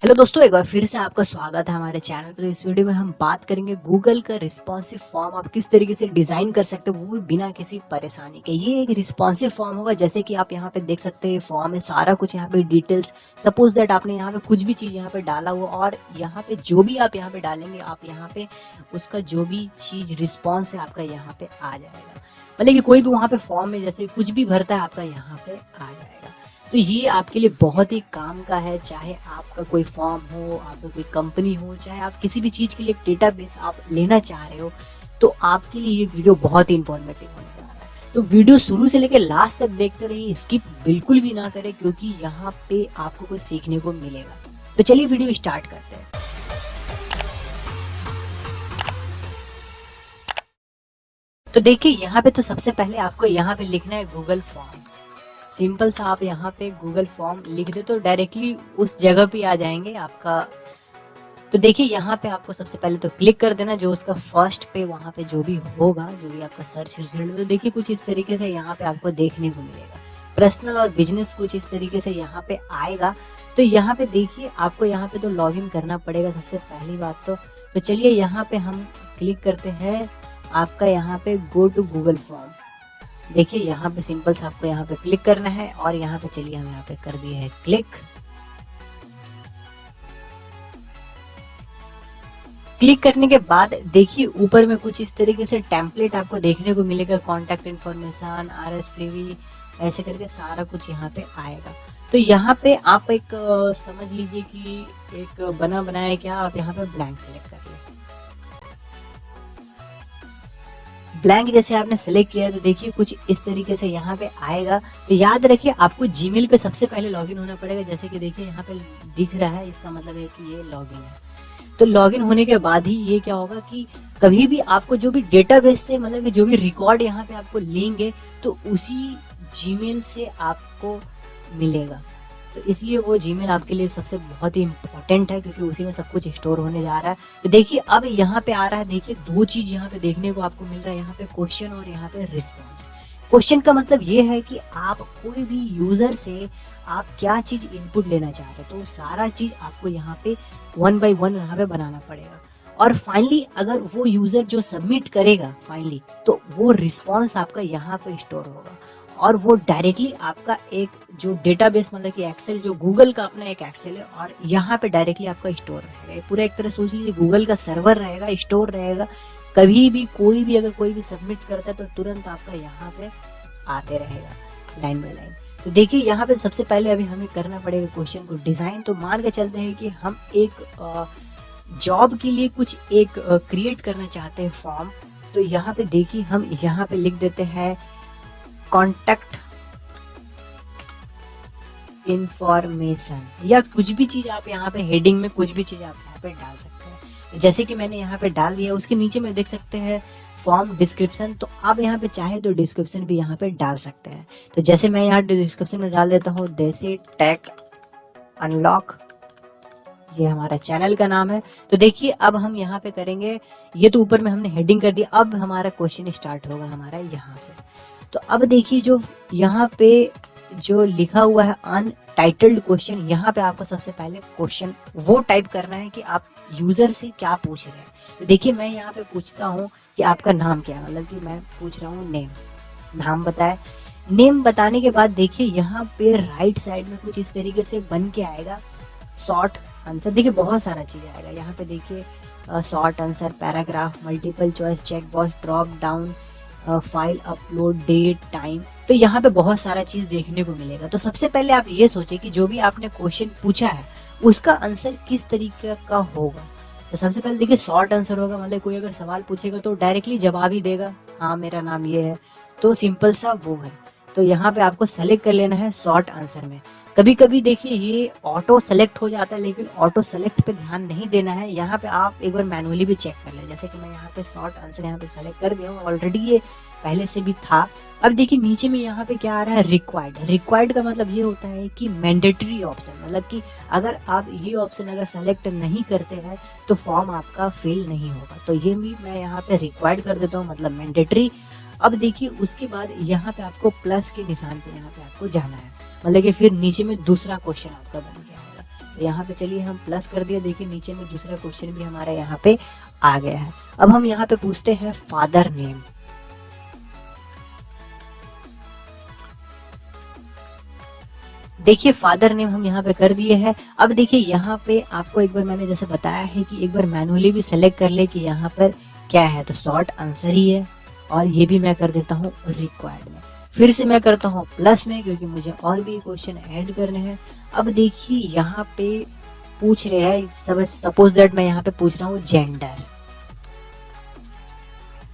Hello दोस्तों, एक बार फिर से आपका स्वागत है हमारे चैनल पर। इस वीडियो में हम बात करेंगे गूगल का रिस्पॉन्सिव फॉर्म आप किस तरीके से डिजाइन कर सकते हो, वो भी बिना किसी परेशानी के। ये एक रिस्पॉन्सिव फॉर्म होगा, जैसे कि आप यहाँ पे देख सकते हैं फॉर्म है, सारा कुछ यहाँ पे डिटेल्स। सपोज दैट आपने यहाँ पे कुछ भी चीज यहाँ पे डाला हुआ और यहाँ पे जो भी आप यहाँ पे डालेंगे, आप यहाँ पे उसका जो भी चीज रिस्पॉन्स है आपका यहाँ पे आ जाएगा। मतलब कि कोई भी वहाँ पे फॉर्म में जैसे कुछ भी भरता है आपका यहाँ पे आ जाएगा। तो ये आपके लिए बहुत ही काम का है, चाहे आपका कोई फॉर्म हो, आपका कोई कंपनी हो, चाहे आप किसी भी चीज के लिए एक डेटाबेस आप लेना चाह रहे हो, तो आपके लिए ये वीडियो बहुत ही इंफॉर्मेटिव होने जा रहा है। तो वीडियो शुरू से लेकर लास्ट तक देखते रहिए, स्किप बिल्कुल भी ना करें, क्योंकि यहाँ पे आपको कुछ सीखने को मिलेगा। तो चलिए वीडियो स्टार्ट करते हैं। तो देखिए यहाँ पे तो सबसे पहले आपको यहाँ पे लिखना है गूगल फॉर्म। सिंपल सा आप यहाँ पे गूगल फॉर्म लिख दे तो डायरेक्टली उस जगह पे आ जाएंगे आपका। तो देखिए यहाँ पे आपको सबसे पहले तो क्लिक कर देना, जो उसका फर्स्ट पे वहाँ पे जो भी होगा, जो भी आपका सर्च रिजल्ट। तो देखिए कुछ इस तरीके से यहाँ पे आपको देखने को मिलेगा। पर्सनल और बिजनेस कुछ इस तरीके से यहाँ पे आएगा। तो यहाँ पे देखिए आपको यहाँ पे तो लॉग इन करना पड़ेगा सबसे पहली बात तो चलिए यहाँ पे हम क्लिक करते हैं आपका यहाँ पे गो टू गूगल फॉर्म। देखिए यहाँ पे सिंपल से आपको यहाँ पे क्लिक करना है और यहाँ पे चलिए हम यहाँ पे कर दिए है क्लिक। क्लिक करने के बाद देखिए ऊपर में कुछ इस तरीके से टेम्पलेट आपको देखने को मिलेगा, कॉन्टैक्ट इन्फॉर्मेशन, RSPV, ऐसे करके सारा कुछ यहाँ पे आएगा। तो यहाँ पे आप एक समझ लीजिए कि एक बना बनाया क्या, आप यहाँ पे ब्लैंक सेलेक्ट कर ले। ब्लैंक जैसे आपने सेलेक्ट किया तो देखिए कुछ इस तरीके से यहाँ पे आएगा। तो याद रखिए आपको जीमेल पे सबसे पहले लॉगिन होना पड़ेगा। जैसे कि देखिए यहाँ पे दिख रहा है, इसका मतलब है कि ये लॉगिन है। तो लॉगिन होने के बाद ही ये क्या होगा कि कभी भी आपको जो भी डेटाबेस से मतलब कि जो भी रिकॉर्ड यहाँ पे आपको लेंगे तो उसी जीमेल से आपको मिलेगा। तो इसलिए वो जीमेल आपके लिए सबसे बहुत ही इम्पोर्टेंट है, क्योंकि उसी में सब कुछ स्टोर होने जा रहा है। तो देखिए अब यहाँ पे आ रहा है, देखिए दो चीज यहाँ पे देखने को आपको मिल रहा है, यहाँ पे क्वेश्चन और यहाँ पे रिस्पॉन्स। क्वेश्चन का मतलब ये है कि आप कोई भी यूजर से आप क्या चीज इनपुट लेना चाह रहे हो, तो सारा चीज आपको यहाँ पे 1 by 1 यहाँ पे बनाना पड़ेगा। और फाइनली अगर वो यूजर जो सबमिट करेगा फाइनली, तो वो रिस्पॉन्स आपका यहाँ पे स्टोर होगा और वो डायरेक्टली आपका एक जो डेटाबेस मतलब कि एक्सेल, जो गूगल का अपना एक एक्सेल है, और यहाँ पे डायरेक्टली आपका स्टोर रहेगा। पूरा एक तरह सोच लीजिए गूगल का सर्वर रहेगा, स्टोर रहेगा। कभी भी कोई भी अगर कोई भी सबमिट करता है तो तुरंत आपका यहाँ पे आते रहेगा लाइन बाय लाइन। तो देखिए यहाँ पे सबसे पहले अभी हमें करना पड़ेगा क्वेश्चन को डिजाइन। तो मान के चलते हैं कि हम एक जॉब के लिए कुछ एक क्रिएट करना चाहते हैं फॉर्म। तो यहाँ पे देखिए हम यहाँ पे लिख देते हैं कॉन्टैक्ट इंफॉर्मेशन, या कुछ भी चीज आप यहाँ पे हेडिंग में कुछ भी चीज आप यहाँ पे डाल सकते हैं। तो जैसे कि मैंने यहाँ पे डाल दिया, उसके नीचे में देख सकते हैं फॉर्म डिस्क्रिप्शन। तो आप यहाँ पे चाहे तो डिस्क्रिप्शन भी यहाँ पे डाल सकते हैं। तो जैसे मैं यहाँ डिस्क्रिप्शन में डाल देता हूँ देसी टेक अनलॉक, ये हमारा चैनल का नाम है। तो देखिए अब हम यहाँ पे करेंगे, ये तो ऊपर में हमने हेडिंग कर दिया, अब हमारा क्वेश्चन स्टार्ट होगा हमारा यहाँ से। तो अब देखिए जो यहाँ पे जो लिखा हुआ है अनटाइटल्ड क्वेश्चन, यहाँ पे आपको सबसे पहले क्वेश्चन वो टाइप करना है कि आप यूजर से क्या पूछ रहे हैं। तो देखिए मैं यहाँ पे पूछता हूँ कि आपका नाम क्या है, मतलब कि मैं पूछ रहा हूँ नेम, नाम बताए। नेम बताने के बाद देखिए यहाँ पे राइट साइड में कुछ इस तरीके से बन के आएगा शॉर्ट आंसर। देखिए बहुत सारा चीज आएगा यहाँ पे, देखिए short answer, paragraph, multiple choice, check box, drop down, file upload, date, time. तो यहाँ पे बहुत सारा चीज देखने को मिलेगा। तो सबसे पहले आप ये सोचे कि जो भी आपने क्वेश्चन पूछा है उसका आंसर किस तरीके का होगा। तो सबसे पहले देखिए शॉर्ट आंसर होगा, मतलब कोई अगर सवाल पूछेगा तो डायरेक्टली जवाब ही देगा, हाँ मेरा नाम ये है, तो सिंपल सा वो है। तो यहाँ पे आपको सेलेक्ट कर लेना है शॉर्ट आंसर में। कभी कभी देखिए ये ऑटो सेलेक्ट हो जाता है, लेकिन ऑटो सेलेक्ट पे ध्यान नहीं देना है। यहाँ पे आप एक बार मैनुअली भी चेक कर लें। जैसे कि मैं यहाँ पे शॉर्ट आंसर यहाँ पे सेलेक्ट कर दिया हूँ, ऑलरेडी ये पहले से भी था। अब देखिए नीचे में यहाँ पे क्या आ रहा है, रिक्वायर्ड। रिक्वायर्ड का मतलब ये होता है कि मैंडेटरी ऑप्शन, मतलब कि अगर आप ये ऑप्शन अगर सेलेक्ट नहीं करते हैं तो फॉर्म आपका फेल नहीं होगा। तो ये भी मैं यहाँ पे रिक्वायर्ड कर देता हूँ, मतलब मैंडेटरी। अब देखिए उसके बाद यहाँ पे आपको प्लस के निशान पे यहाँ पे आपको जाना है, मतलब कि फिर नीचे में दूसरा क्वेश्चन आपका बन गया है। तो यहाँ पे चलिए हम प्लस कर दिया। देखिए नीचे में दूसरा क्वेश्चन भी हमारा यहाँ पे आ गया है। अब हम यहाँ पे पूछते हैं फादर नेम। देखिए फादर नेम हम यहाँ पे कर दिए हैं। अब देखिए यहाँ पे आपको एक बार मैंने जैसे बताया है कि एक बार मैनुअली भी सेलेक्ट कर ले कि यहाँ पर क्या है, तो शॉर्ट आंसर ही है। और ये भी मैं कर देता हूँ रिक्वायर्ड में। फिर से मैं करता हूँ प्लस में, क्योंकि मुझे और भी क्वेश्चन ऐड करने हैं। अब देखिए यहाँ पे पूछ रहे हैं, सपोज दैट मैं यहाँ पे पूछ रहा हूँ जेंडर।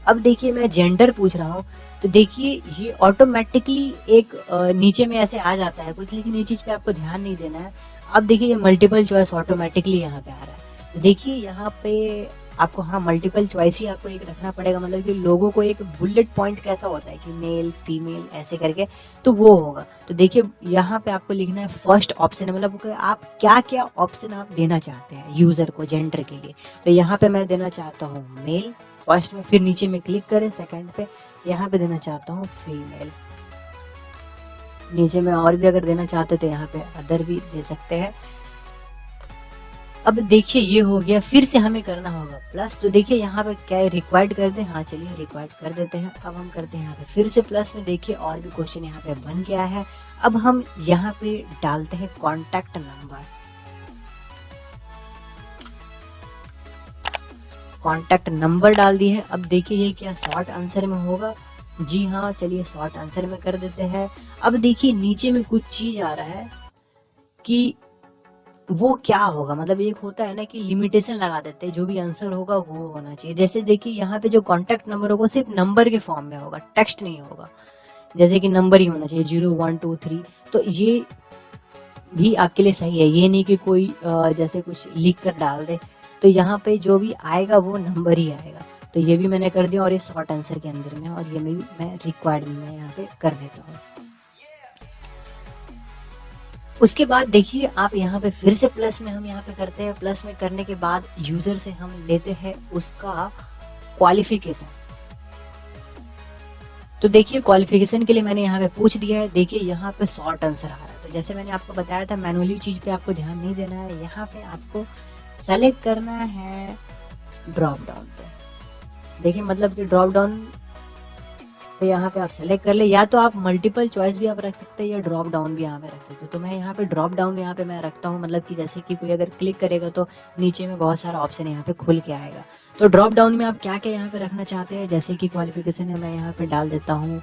अब देखिए मैं जेंडर पूछ रहा हूँ, तो देखिए ये ऑटोमेटिकली एक नीचे में ऐसे आ जाता है कुछ, लेकिन ये चीज पे आपको ध्यान नहीं देना है। अब देखिए ये मल्टीपल चॉइस ऑटोमेटिकली यहाँ पे आ रहा है। तो देखिए यहाँ पे आपको, हाँ, मल्टीपल चॉइस ही आपको एक रखना पड़ेगा। मतलब कि लोगों को एक बुलेट पॉइंट कैसा होता है कि मेल फीमेल ऐसे करके, तो वो होगा। तो देखिए यहाँ पे आपको लिखना है फर्स्ट ऑप्शन है, मतलब आप क्या क्या ऑप्शन आप देना चाहते हैं यूजर को जेंडर के लिए। तो यहाँ पे मैं देना चाहता हूँ मेल फर्स्ट में, फिर नीचे में क्लिक करें सेकंड पे, यहाँ पे देना चाहता हूँ फीमेल। नीचे में और भी अगर देना चाहते हो तो यहाँ पे अदर भी दे सकते हैं। अब देखिए ये हो गया। फिर से हमें करना होगा प्लस। तो देखिए यहाँ पे क्या है, रिक्वायर्ड कर दे, हाँ चलिए रिक्वायर्ड कर देते हैं। अब हम करते हैं यहाँ पे फिर से प्लस में। देखिए और भी क्वेश्चन यहाँ पे बन गया है। अब हम यहाँ पे डालते हैं कॉन्टैक्ट नंबर। कॉन्टैक्ट नंबर डाल दी है। अब देखिए ये क्या शॉर्ट आंसर में होगा, जी हाँ चलिए शॉर्ट आंसर में कर देते हैं। अब देखिए नीचे में कुछ चीज आ रहा है कि वो क्या होगा, मतलब एक होता है ना कि लिमिटेशन लगा देते हैं, जो भी आंसर होगा वो होना चाहिए। जैसे देखिए यहाँ पे जो कॉन्टैक्ट नंबर होगा सिर्फ नंबर के फॉर्म में होगा, टेक्स्ट नहीं होगा। जैसे कि नंबर ही होना चाहिए 0 1 2 3। तो ये भी आपके लिए सही है, ये नहीं कि कोई जैसे कुछ लिख कर डाल दे। तो यहाँ पे जो भी आएगा वो नंबर ही आएगा। तो ये भी मैंने कर दिया और ये शॉर्ट आंसर के अंदर में, और ये मैं रिक्वायर्ड में यहाँ पे कर देता हूँ। उसके बाद देखिए आप यहाँ पे फिर से प्लस में हम यहाँ पे करते हैं। प्लस में करने के बाद यूजर से हम लेते हैं उसका क्वालिफिकेशन। तो देखिए क्वालिफिकेशन के लिए मैंने यहाँ पे पूछ दिया है। देखिए यहाँ पे शॉर्ट आंसर आ रहा है। तो जैसे मैंने आपको बताया था मैनुअली चीज पे आपको ध्यान नहीं देना है। यहाँ पे आपको सेलेक्ट करना है ड्रॉप डाउन पे। देखिए मतलब कि ड्रॉप डाउन तो यहाँ पे आप सेलेक्ट कर ले, या तो आप मल्टीपल चॉइस भी आप रख सकते हैं या ड्रॉप डाउन भी यहाँ पे रख सकते हो। तो मैं यहाँ पे ड्रॉप डाउन यहाँ पे मैं रखता हूँ, मतलब कि जैसे कि कोई अगर क्लिक करेगा तो नीचे में बहुत सारा ऑप्शन यहाँ पे खुल के आएगा। तो ड्रॉप डाउन में आप क्या क्या यहाँ पे रखना चाहते हैं, जैसे कि क्वालिफिकेशन है, मैं यहाँ पे डाल देता हूँ।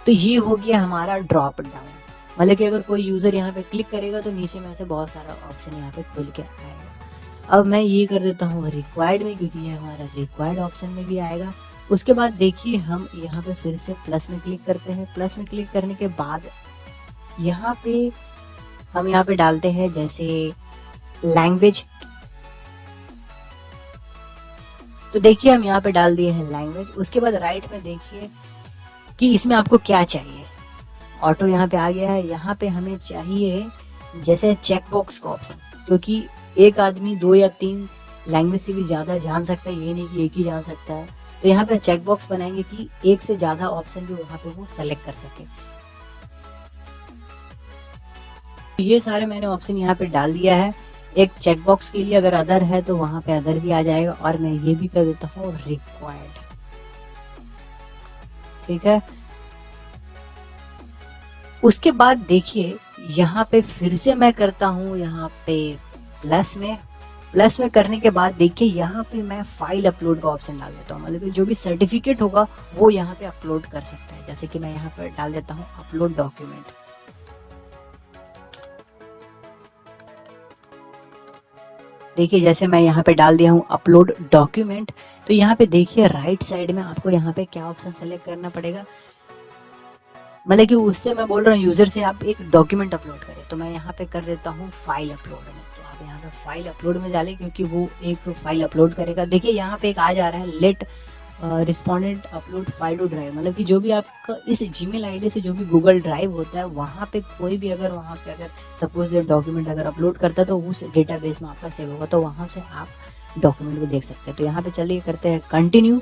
तो ये हो गया हमारा ड्रॉप डाउन, मतलब कि अगर कोई यूजर यहाँ पे क्लिक करेगा तो नीचे में से बहुत सारा ऑप्शन यहाँ पे खुल के आएगा। अब मैं ये कर देता हूँ रिक्वायर्ड में, क्योंकि ये हमारा रिक्वायर्ड ऑप्शन में भी आएगा। उसके बाद देखिए हम यहाँ पे फिर से प्लस में क्लिक करते हैं। प्लस में क्लिक करने के बाद यहाँ पे हम यहाँ पे डालते हैं जैसे लैंग्वेज। तो देखिए हम यहाँ पे डाल दिए हैं लैंग्वेज। उसके बाद राइट में देखिए कि इसमें आपको क्या चाहिए। ऑटो यहाँ पे आ गया है। यहाँ पे हमें चाहिए जैसे चेकबॉक्स का ऑप्शन, क्योंकि एक आदमी 2 या 3 लैंग्वेज से भी ज्यादा जान सकता है, ये नहीं कि एक ही जान सकता है। तो यहाँ पे चेकबॉक्स बनाएंगे कि एक से ज्यादा ऑप्शन भी वहां पे वो सेलेक्ट कर सके। ये सारे मैंने ऑप्शन यहाँ पे डाल दिया है। एक चेकबॉक्स के लिए अगर अदर है तो वहां पे अदर भी आ जाएगा, और मैं ये भी कर देता हूँ रिक्वायर्ड। ठीक है। उसके बाद देखिए यहाँ पे फिर से मैं करता हूँ यहाँ पे प्लस में। प्लस में करने के बाद देखिए यहाँ पे मैं फाइल अपलोड का ऑप्शन डाल देता हूँ, मतलब जो भी सर्टिफिकेट होगा वो यहाँ पे अपलोड कर सकता है। जैसे कि मैं यहाँ पे डाल देता हूँ अपलोड डॉक्यूमेंट। देखिए जैसे मैं यहाँ पे डाल दिया हूँ अपलोड डॉक्यूमेंट। तो यहाँ पे देखिए राइट साइड में आपको यहाँ पे क्या ऑप्शन सेलेक्ट करना पड़ेगा, मतलब कि उससे मैं बोल रहा हूँ यूजर से आप एक डॉक्यूमेंट अपलोड करें। तो मैं यहाँ पे कर देता हूँ फाइल अपलोड में। तो आप यहाँ पे फाइल अपलोड में डालें, क्योंकि वो एक फाइल अपलोड करेगा। देखिए यहाँ पे एक आ जा रहा है let respondent upload file to drive, मतलब कि जो भी आपका इस जीमेल आईडी से जो भी गूगल ड्राइव होता है वहाँ पे कोई भी अगर वहाँ पे अगर सपोज डॉक्यूमेंट अगर अपलोड करता है तो उस डेटाबेस में आपका सेव होगा, तो वहाँ से आप डॉक्यूमेंट को देख सकते हैं। तो यहाँ पे चलिए करते हैं कंटिन्यू।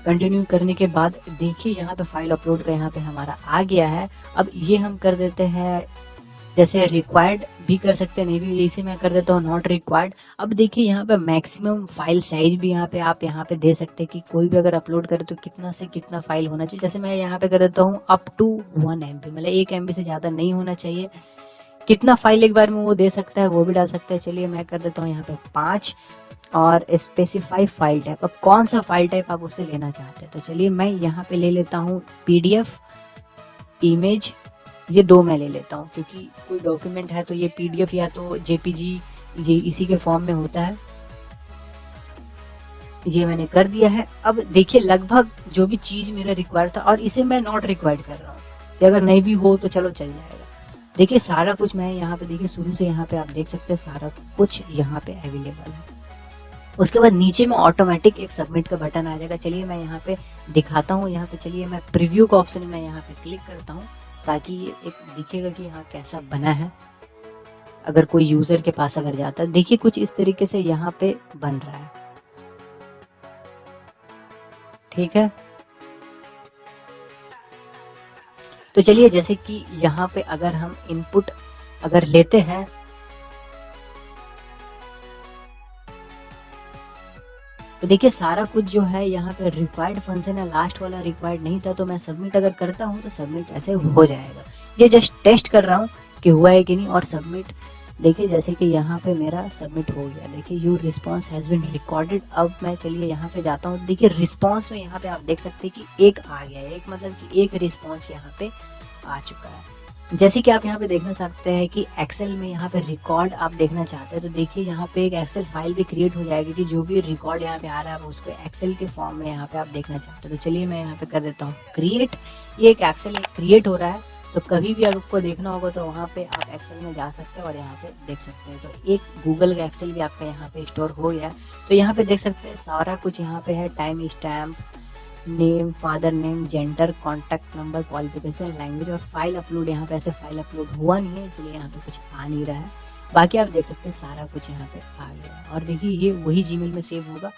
कंटिन्यू करने के बाद देखिए यहाँ पे फाइल अपलोड का यहाँ पे हमारा आ गया है। अब ये हम कर देते हैं, जैसे रिक्वायर्ड भी कर सकते हैं, नहीं भी, इसे मैं कर देता हूँ नॉट रिक्वायर्ड। अब देखिए यहाँ पे मैक्सिमम फाइल साइज भी यहाँ पे आप यहाँ पे दे सकते हैं कि कोई भी अगर अपलोड करे तो कितना से कितना फाइल होना चाहिए। जैसे मैं यहाँ पे कर देता हूँ अप टू 1 MB, मतलब 1 MB से ज़्यादा नहीं होना चाहिए। कितना फाइल एक बार में वो दे सकता है वो भी डाल सकता है। चलिए मैं कर देता हूँ यहाँ पे 5 और स्पेसिफाई फाइल टाइप। अब कौन सा फाइल टाइप आप उससे लेना चाहते हैं, तो चलिए मैं यहाँ पे ले लेता हूँ PDF, इमेज, ये 2 मैं ले लेता हूँ क्योंकि कोई डॉक्यूमेंट है तो ये PDF या तो JPG ये इसी के फॉर्म में होता है। ये मैंने कर दिया है। अब देखिए लगभग जो भी चीज़ मेरा रिक्वायर्ड था, और इसे मैं नॉट रिक्वायर्ड कर रहा हूँ कि अगर नहीं भी हो तो चलो चल जाएगा। देखिए सारा कुछ मैं यहाँ पे, देखिए शुरू से यहाँ पे आप देख सकते हैं सारा कुछ यहाँ पे अवेलेबल है। उसके बाद नीचे में ऑटोमेटिक एक सबमिट का बटन आ जाएगा। चलिए मैं यहाँ पे दिखाता हूँ। यहाँ पे चलिए मैं प्रीव्यू का ऑप्शन में यहाँ पे क्लिक करता हूँ ताकि ये एक दिखेगा कि हाँ कैसा बना है। अगर कोई यूजर के पास अगर जाता है, देखिए कुछ इस तरीके से यहाँ पे बन रहा है, ठीक है। तो चलिए जैसे कि यहाँ पे अगर हम इनपुट अगर लेते हैं, तो देखिए सारा कुछ जो है यहाँ पे रिक्वायर्ड फंक्शन है, लास्ट वाला रिक्वायर्ड नहीं था, तो मैं सबमिट अगर करता हूँ तो सबमिट ऐसे हो जाएगा। ये जस्ट टेस्ट कर रहा हूँ कि हुआ है कि नहीं। और सबमिट, देखिए जैसे कि यहाँ पे मेरा सबमिट हो गया। देखिए your response has been recorded. अब मैं चलिए यहाँ पे जाता हूँ। देखिए रिस्पॉन्स में यहाँ पे आप देख सकते हैं कि एक आ गया है, एक मतलब कि एक रिस्पॉन्स यहाँ पे आ चुका है। जैसे कि आप यहाँ पे देखना चाहते हैं कि एक्सेल में यहाँ पे रिकॉर्ड आप देखना चाहते हैं, तो देखिए यहाँ पे एक एक्सेल फाइल भी क्रिएट हो जाएगी कि जो भी रिकॉर्ड यहाँ पे आ रहा है आप उसको एक्सेल के फॉर्म में यहाँ पे आप देखना चाहते हैं। तो चलिए मैं यहाँ पे कर देता हूँ क्रिएट। ये एक एक्सेल क्रिएट हो रहा है, तो कभी भी आपको देखना होगा तो वहाँ पे आप एक्सेल में जा सकते हैं और यहाँ पे देख सकते हैं। तो एक गूगल का एक्सेल भी आपका यहाँ पे स्टोर हो गया। तो यहाँ पे देख सकते हैं सारा कुछ यहाँ पे है, time stamp, name, father name, gender, contact number, qualification, language, और फाइल अपलोड। यहाँ पे ऐसे फाइल अपलोड हुआ नहीं है इसलिए यहाँ पे कुछ आ नहीं रहा है। बाकी आप देख सकते हैं सारा कुछ यहाँ पे आ गया। और देखिए ये वही जीमेल में सेव होगा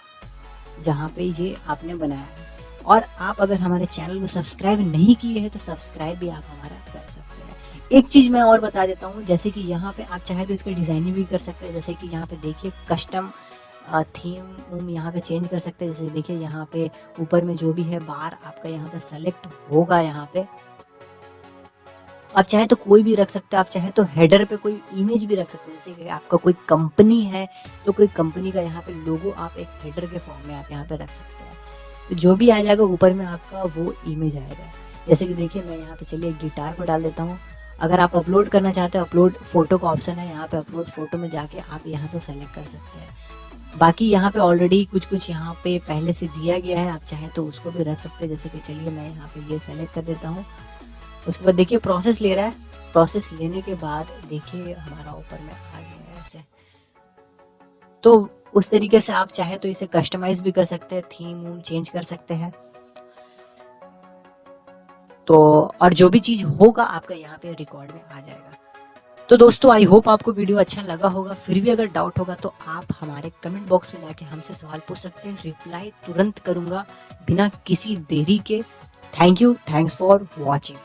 जहाँ पे ये आपने बनाया है। और आप अगर हमारे चैनल को सब्सक्राइब नहीं किए हैं तो सब्सक्राइब भी आप हमारा कर सकते हैं। एक चीज़ मैं और बता देता हूँ, जैसे कि यहाँ पे आप चाहे तो इसका डिज़ाइनिंग भी कर सकते हैं। जैसे कि यहाँ पे देखिए कस्टम थीम यहाँ पे चेंज कर सकते हैं। जैसे देखिए यहाँ पे ऊपर में जो भी है बार आपका यहाँ पे सेलेक्ट होगा। यहाँ पे आप चाहे तो कोई भी रख सकते हैं, आप चाहे तो हेडर पे कोई इमेज भी रख सकते हैं। जैसे कि आपका कोई कंपनी है तो कोई कंपनी का यहाँ पे लोगो आप एक हेडर के फॉर्म में आप यहाँ पे रख सकते हैं। तो जो भी आ जाएगा ऊपर में आपका वो इमेज आएगा। जैसे कि देखिए मैं यहाँ पे चलिए गिटार को डाल देता हूँ। अगर आप अपलोड करना चाहते हो, अपलोड फोटो का ऑप्शन है यहाँ पे, अपलोड फोटो में जाके आप यहाँ पे सेलेक्ट कर सकते हैं। बाकी यहाँ पे ऑलरेडी कुछ यहाँ पे पहले से दिया गया है, आप चाहे तो उसको भी रख सकते हैं। जैसे कि चलिए मैं यहाँ पे ये सेलेक्ट कर देता हूँ। उसके बाद देखिए प्रोसेस ले रहा है। प्रोसेस लेने के बाद देखिए हमारा ऊपर में आ गया है ऐसे। तो उस तरीके से आप चाहे तो इसे कस्टमाइज भी कर सकते हैं, थीम चेंज कर सकते हैं। तो और जो भी चीज होगा आपका यहाँ पे रिकॉर्ड में आ जाएगा। तो दोस्तों आई होप आपको वीडियो अच्छा लगा होगा। फिर भी अगर डाउट होगा तो आप हमारे कमेंट बॉक्स में जाके हमसे सवाल पूछ सकते हैं, रिप्लाई तुरंत करूंगा बिना किसी देरी के। Thank you, thanks for watching.